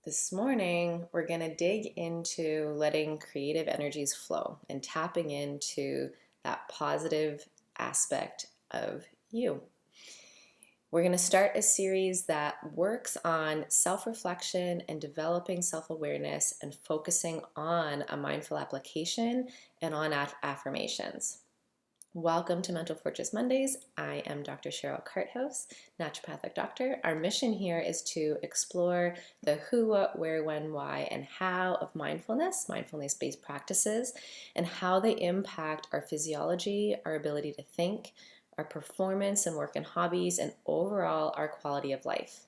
This morning, we're going to dig into letting creative energies flow and tapping into that positive aspect of you. We're going to start a series that works on self-reflection and developing self-awareness and focusing on a mindful application and on affirmations. Welcome to Mental Fortress Mondays. I am Dr. Cheryl Carthouse, naturopathic doctor. Our mission here is to explore the who, what, where, when, why, and how of mindfulness-based practices, and how they impact our physiology, our ability to think, our performance and work and hobbies, and overall our quality of life.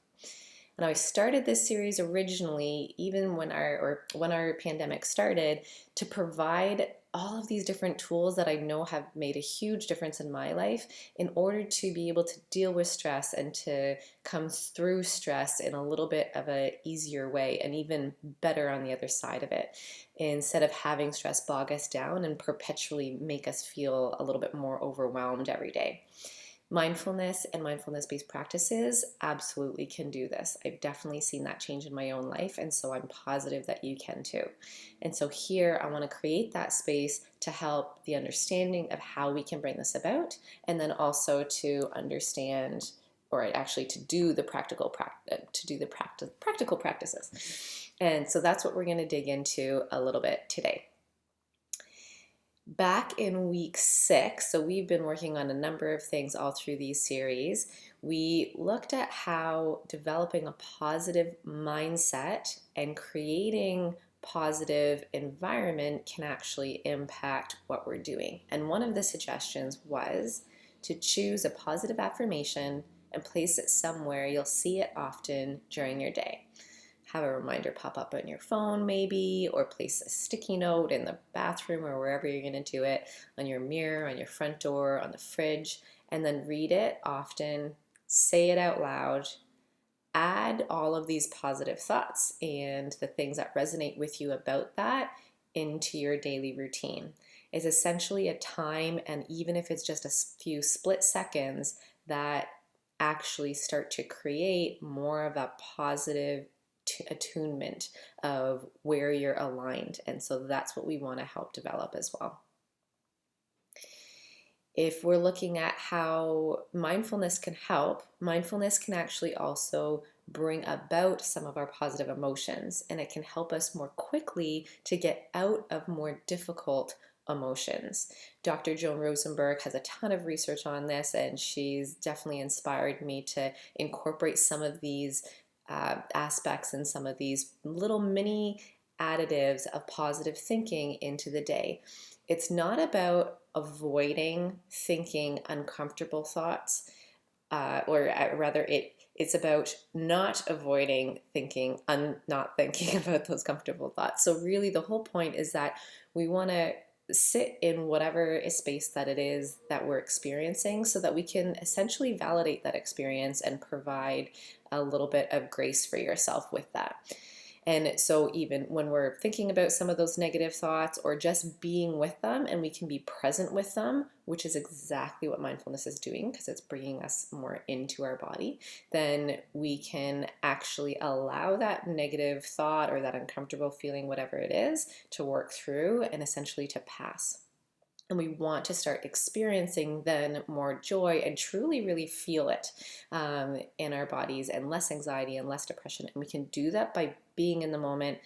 And I started this series originally, even when our pandemic started, to provide all of these different tools that I know have made a huge difference in my life in order to be able to deal with stress and to come through stress in a little bit of an easier way and even better on the other side of it, instead of having stress bog us down and perpetually make us feel a little bit more overwhelmed every day. Mindfulness and mindfulness-based practices absolutely can do this. I've definitely seen that change in my own life, and so I'm positive that you can too. And so here I want to create that space to help the understanding of how we can bring this about, and then also to understand, or actually to do the practical practices. And so that's what we're going to dig into a little bit today. Back in week 6, so we've been working on a number of things all through these series. We looked at how developing a positive mindset and creating positive environment can actually impact what we're doing. And one of the suggestions was to choose a positive affirmation and place it somewhere you'll see it often during your day. Have a reminder pop up on your phone maybe, or place a sticky note in the bathroom or wherever you're going to do it, on your mirror, on your front door, on the fridge, and then read it often, say it out loud, add all of these positive thoughts and the things that resonate with you about that into your daily routine. It's essentially a time, and even if it's just a few split seconds, that actually start to create more of a positive attunement of where you're aligned. And so that's what we want to help develop as well. If we're looking at how mindfulness can help, mindfulness can actually also bring about some of our positive emotions, and it can help us more quickly to get out of more difficult emotions. Dr. Joan Rosenberg has a ton of research on this, and she's definitely inspired me to incorporate some of these aspects and some of these little mini additives of positive thinking into the day. It's not about avoiding thinking uncomfortable thoughts, it's about not avoiding thinking, not thinking about those comfortable thoughts. So really the whole point is that we want to sit in whatever space that it is that we're experiencing, so that we can essentially validate that experience and provide a little bit of grace for yourself with that. And so even when we're thinking about some of those negative thoughts, or just being with them, and we can be present with them, which is exactly what mindfulness is doing because it's bringing us more into our body, then we can actually allow that negative thought or that uncomfortable feeling, whatever it is, to work through and essentially to pass. And we want to start experiencing then more joy and truly really feel it in our bodies, and less anxiety and less depression. And we can do that by being in the moment,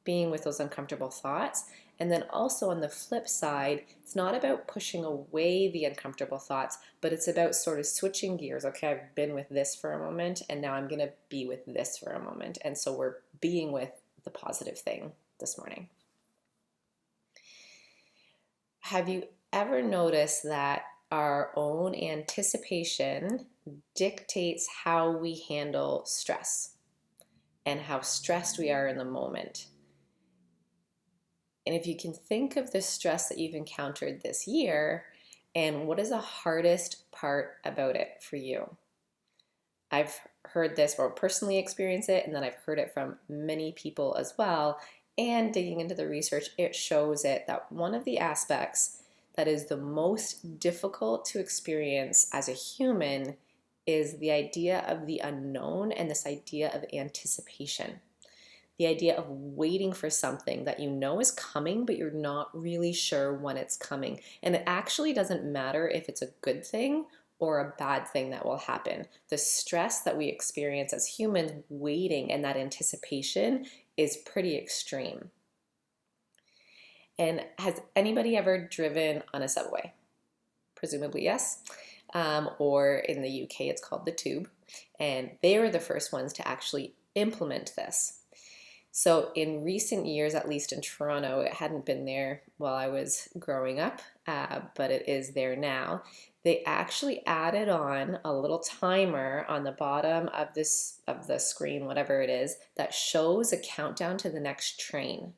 being with those uncomfortable thoughts. And then also on the flip side, it's not about pushing away the uncomfortable thoughts, but it's about sort of switching gears. Okay, I've been with this for a moment, and now I'm going to be with this for a moment. And so we're being with the positive thing this morning. Have you ever noticed that our own anticipation dictates how we handle stress and how stressed we are in the moment? And if you can think of the stress that you've encountered this year, and what is the hardest part about it for you? I've heard this, or personally experienced it, and then I've heard it from many people as well. And digging into the research, it shows that one of the aspects that is the most difficult to experience as a human is the idea of the unknown and this idea of anticipation. The idea of waiting for something that you know is coming, but you're not really sure when it's coming. And it actually doesn't matter if it's a good thing or a bad thing that will happen. The stress that we experience as humans waiting and that anticipation is pretty extreme. And has anybody ever driven on a subway? Presumably yes. Or in the UK, it's called the tube. And they were the first ones to actually implement this. So in recent years, at least in Toronto, it hadn't been there while I was growing up, but it is there now. They actually added on a little timer on the bottom of the screen, whatever it is, that shows a countdown to the next train.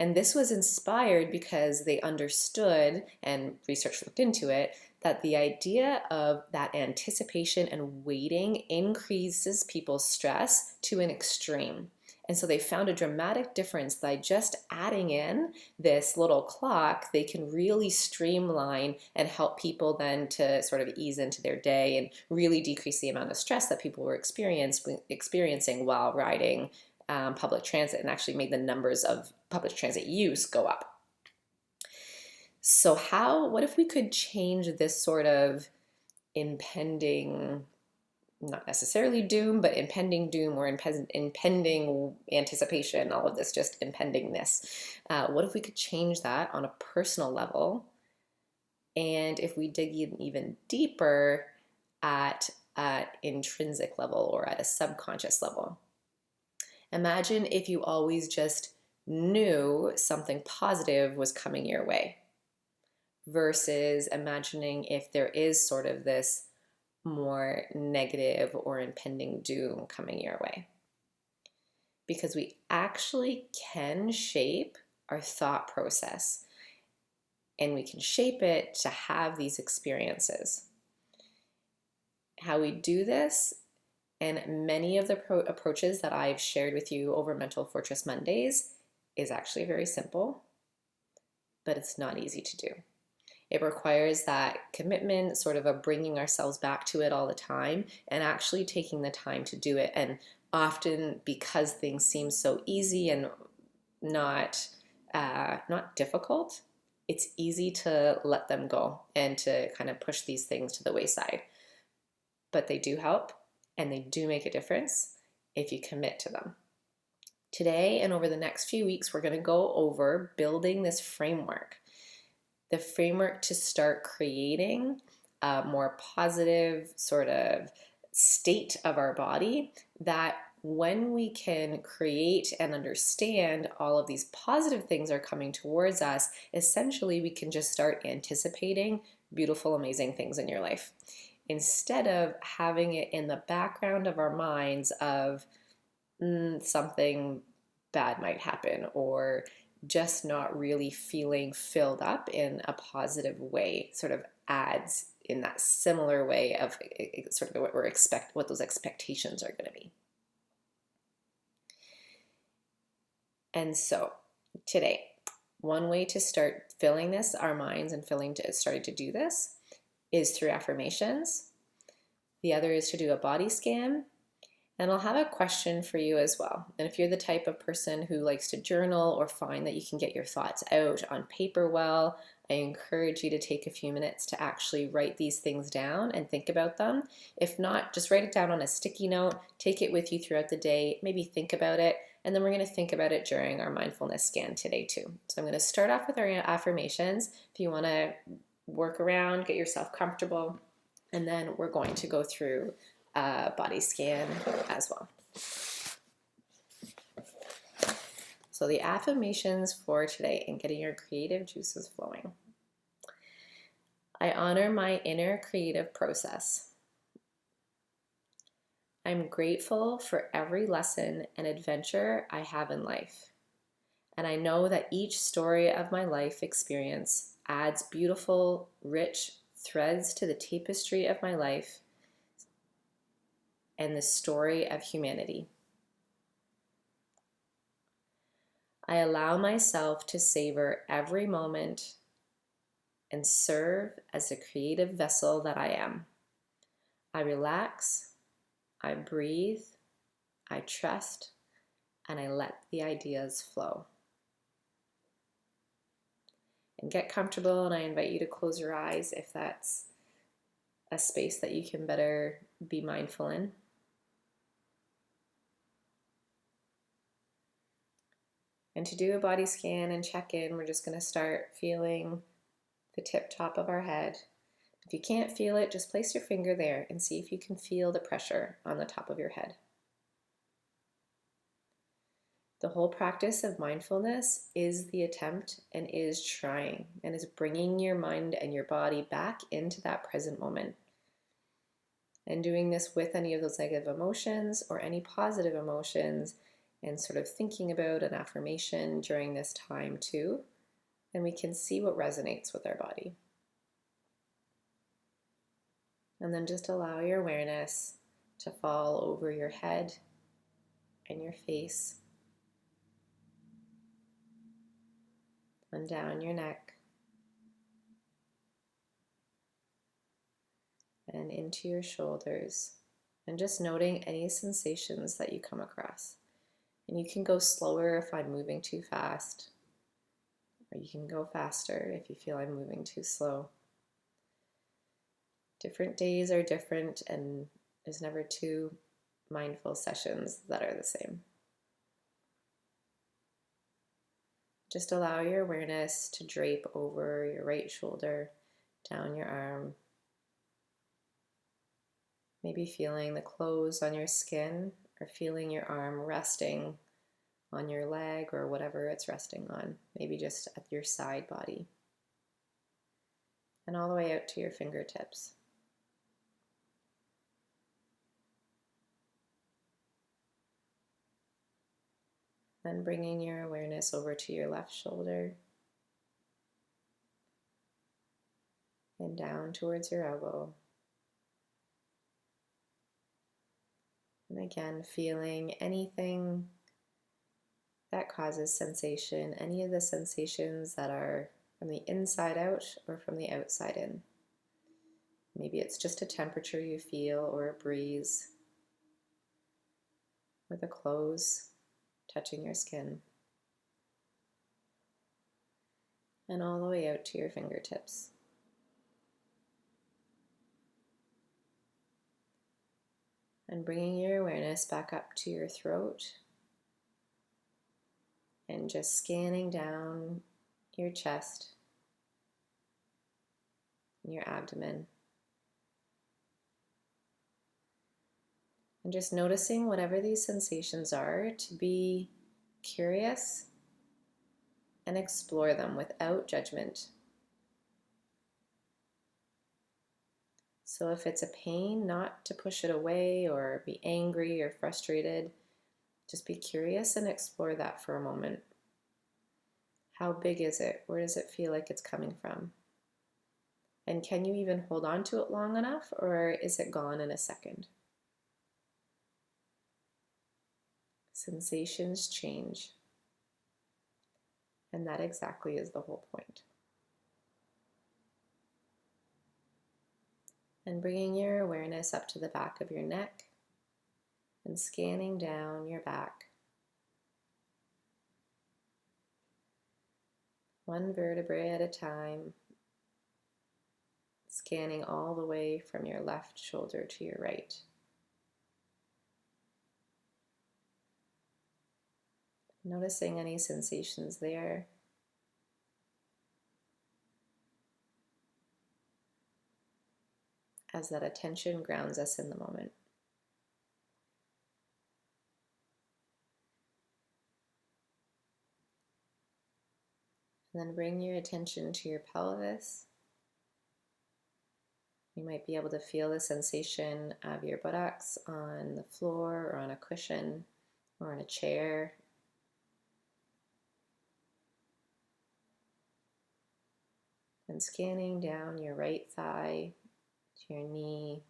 And this was inspired because they understood, and research looked into it, that the idea of that anticipation and waiting increases people's stress to an extreme. And so they found a dramatic difference by just adding in this little clock. They can really streamline and help people then to sort of ease into their day and really decrease the amount of stress that people were experiencing while riding public transit, and actually made the numbers of public transit use go up. So what if we could change this sort of impending, not necessarily doom, but impending doom or impending anticipation, all of this just impendingness. What if we could change that on a personal level? And if we dig even deeper at an intrinsic level or at a subconscious level? Imagine if you always just knew something positive was coming your way, versus imagining if there is sort of this more negative or impending doom coming your way. Because we actually can shape our thought process, and we can shape it to have these experiences. How we do this, and many of the approaches that I've shared with you over Mental Fortress Mondays, is actually very simple, but it's not easy to do. It requires that commitment, sort of a bringing ourselves back to it all the time, and actually taking the time to do it. And often, because things seem so easy and not difficult, it's easy to let them go and to kind of push these things to the wayside. But they do help, and they do make a difference if you commit to them. Today and over the next few weeks, we're going to go over building this framework. The framework to start creating a more positive sort of state of our body, that when we can create and understand all of these positive things are coming towards us, essentially we can just start anticipating beautiful, amazing things in your life, instead of having it in the background of our minds of something bad might happen, or just not really feeling filled up in a positive way, sort of adds in that similar way of sort of what those expectations are going to be. And so today, one way to start filling our minds and starting to do this is through affirmations. The other is to do a body scan. And I'll have a question for you as well. And if you're the type of person who likes to journal or find that you can get your thoughts out on paper well, I encourage you to take a few minutes to actually write these things down and think about them. If not, just write it down on a sticky note, take it with you throughout the day, maybe think about it, and then we're going to think about it during our mindfulness scan today too. So I'm going to start off with our affirmations. If you want to work around, get yourself comfortable, and then we're going to go through body scan as well. So the affirmations for today and getting your creative juices flowing. I honor my inner creative process. I'm grateful for every lesson and adventure I have in life. And I know that each story of my life experience adds beautiful, rich threads to the tapestry of my life and the story of humanity. I allow myself to savor every moment and serve as the creative vessel that I am. I relax, I breathe, I trust, and I let the ideas flow. And get comfortable, and I invite you to close your eyes if that's a space that you can better be mindful in. And to do a body scan and check in, we're just going to start feeling the tip top of our head. If you can't feel it, just place your finger there and see if you can feel the pressure on the top of your head. The whole practice of mindfulness is the attempt and is trying and is bringing your mind and your body back into that present moment. And doing this with any of those negative emotions or any positive emotions, and sort of thinking about an affirmation during this time too, and we can see what resonates with our body. And then just allow your awareness to fall over your head and your face, and down your neck, and into your shoulders, and just noting any sensations that you come across. And you can go slower if I'm moving too fast, or you can go faster if you feel I'm moving too slow. Different days are different, and there's never two mindful sessions that are the same. Just allow your awareness to drape over your right shoulder, down your arm, maybe feeling the clothes on your skin, or feeling your arm resting on your leg or whatever it's resting on, maybe just at your side body, and all the way out to your fingertips. Then bringing your awareness over to your left shoulder and down towards your elbow. And again, feeling anything that causes sensation, any of the sensations that are from the inside out or from the outside in. Maybe it's just a temperature you feel, or a breeze, or the clothes touching your skin. And all the way out to your fingertips. And bringing your awareness back up to your throat, and just scanning down your chest, and your abdomen. And just noticing whatever these sensations are, to be curious and explore them without judgment. So if it's a pain, not to push it away or be angry or frustrated. Just be curious and explore that for a moment. How big is it? Where does it feel like it's coming from? And can you even hold on to it long enough, or is it gone in a second? Sensations change. And that exactly is the whole point. And bringing your awareness up to the back of your neck and scanning down your back. One vertebrae at a time, scanning all the way from your left shoulder to your right. Noticing any sensations there. As that attention grounds us in the moment. And then bring your attention to your pelvis. You might be able to feel the sensation of your buttocks on the floor, or on a cushion, or on a chair. And scanning down your right thigh to your knee,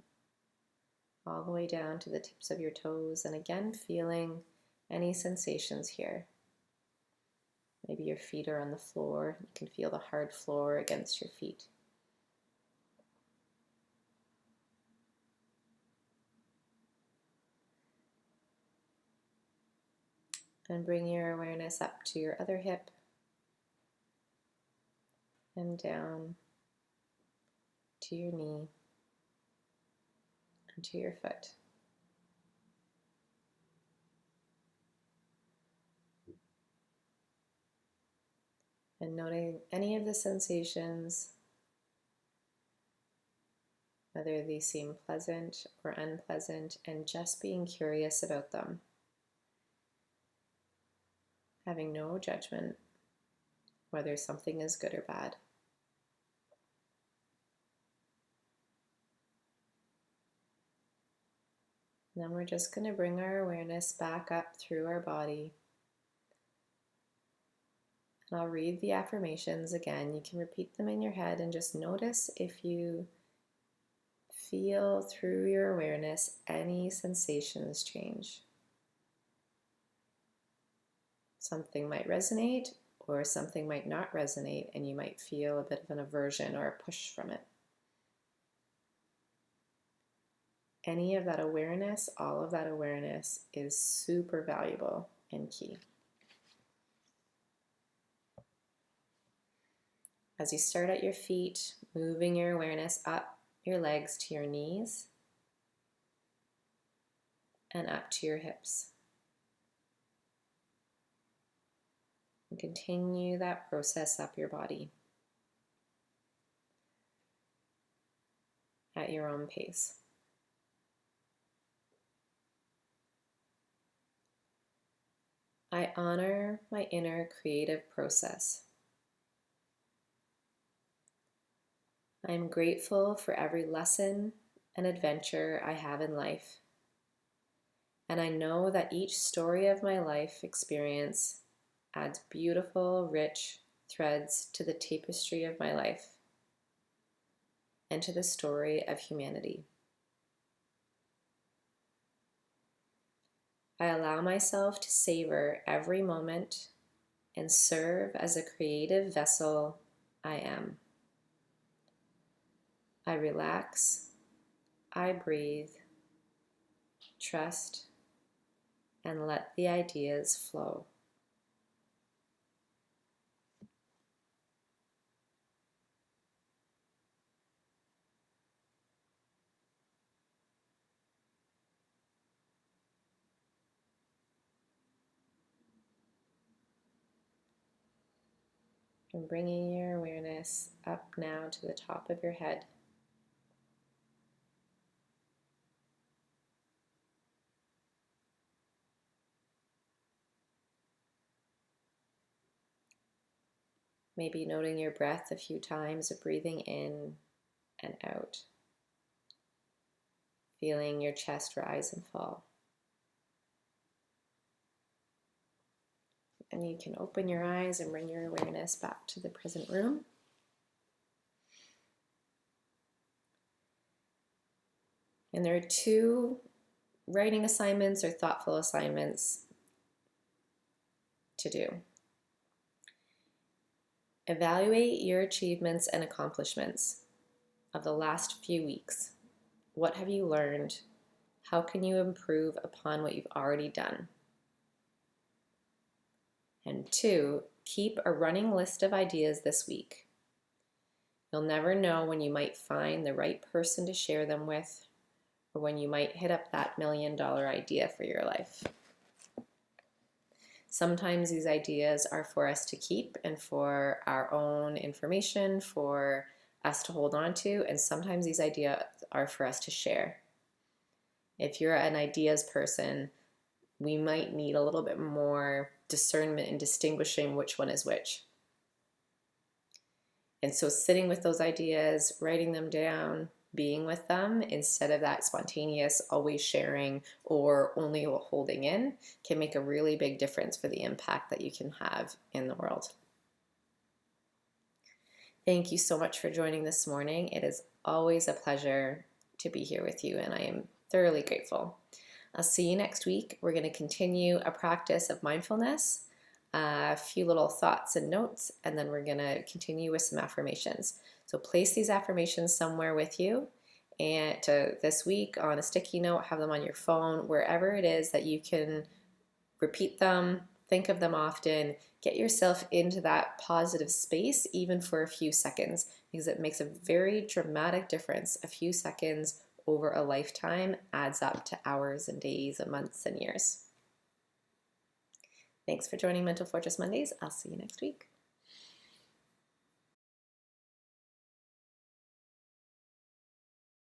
all the way down to the tips of your toes, and again feeling any sensations here. Maybe your feet are on the floor. You can feel the hard floor against your feet. And bring your awareness up to your other hip and down to your knee and to your foot. And noting any of the sensations, whether they seem pleasant or unpleasant, and just being curious about them. Having no judgment whether something is good or bad. And then we're just going to bring our awareness back up through our body. And I'll read the affirmations again. You can repeat them in your head and just notice if you feel through your awareness any sensations change. Something might resonate or something might not resonate, and you might feel a bit of an aversion or a push from it. Any of that awareness, all of that awareness is super valuable and key. As you start at your feet, moving your awareness up your legs to your knees and up to your hips. And continue that process up your body at your own pace. I honor my inner creative process. I am grateful for every lesson and adventure I have in life. And I know that each story of my life experience adds beautiful, rich threads to the tapestry of my life and to the story of humanity. I allow myself to savor every moment and serve as a creative vessel I am. I relax, I breathe, trust, and let the ideas flow. And bringing your awareness up now to the top of your head. Maybe noting your breath a few times, breathing in and out. Feeling your chest rise and fall. And you can open your eyes and bring your awareness back to the present room. And there are 2 writing assignments or thoughtful assignments to do. Evaluate your achievements and accomplishments of the last few weeks. What have you learned? How can you improve upon what you've already done? And 2, keep a running list of ideas this week. You'll never know when you might find the right person to share them with, or when you might hit up that $1 million idea for your life. Sometimes these ideas are for us to keep and for our own information, for us to hold on to, and sometimes these ideas are for us to share. If you're an ideas person, we might need a little bit more discernment in distinguishing which one is which. And so sitting with those ideas, writing them down, being with them instead of that spontaneous always sharing or only holding in can make a really big difference for the impact that you can have in the world. Thank you so much for joining this morning. It is always a pleasure to be here with you, and I am thoroughly grateful. I'll see you next week. We're going to continue a practice of mindfulness, a few little thoughts and notes, and then we're going to continue with some affirmations. So place these affirmations somewhere with you, and this week on a sticky note, have them on your phone, wherever it is that you can repeat them, think of them often, get yourself into that positive space, even for a few seconds, because it makes a very dramatic difference. A few seconds over a lifetime adds up to hours and days and months and years. Thanks for joining Mental Fortress Mondays. I'll see you next week.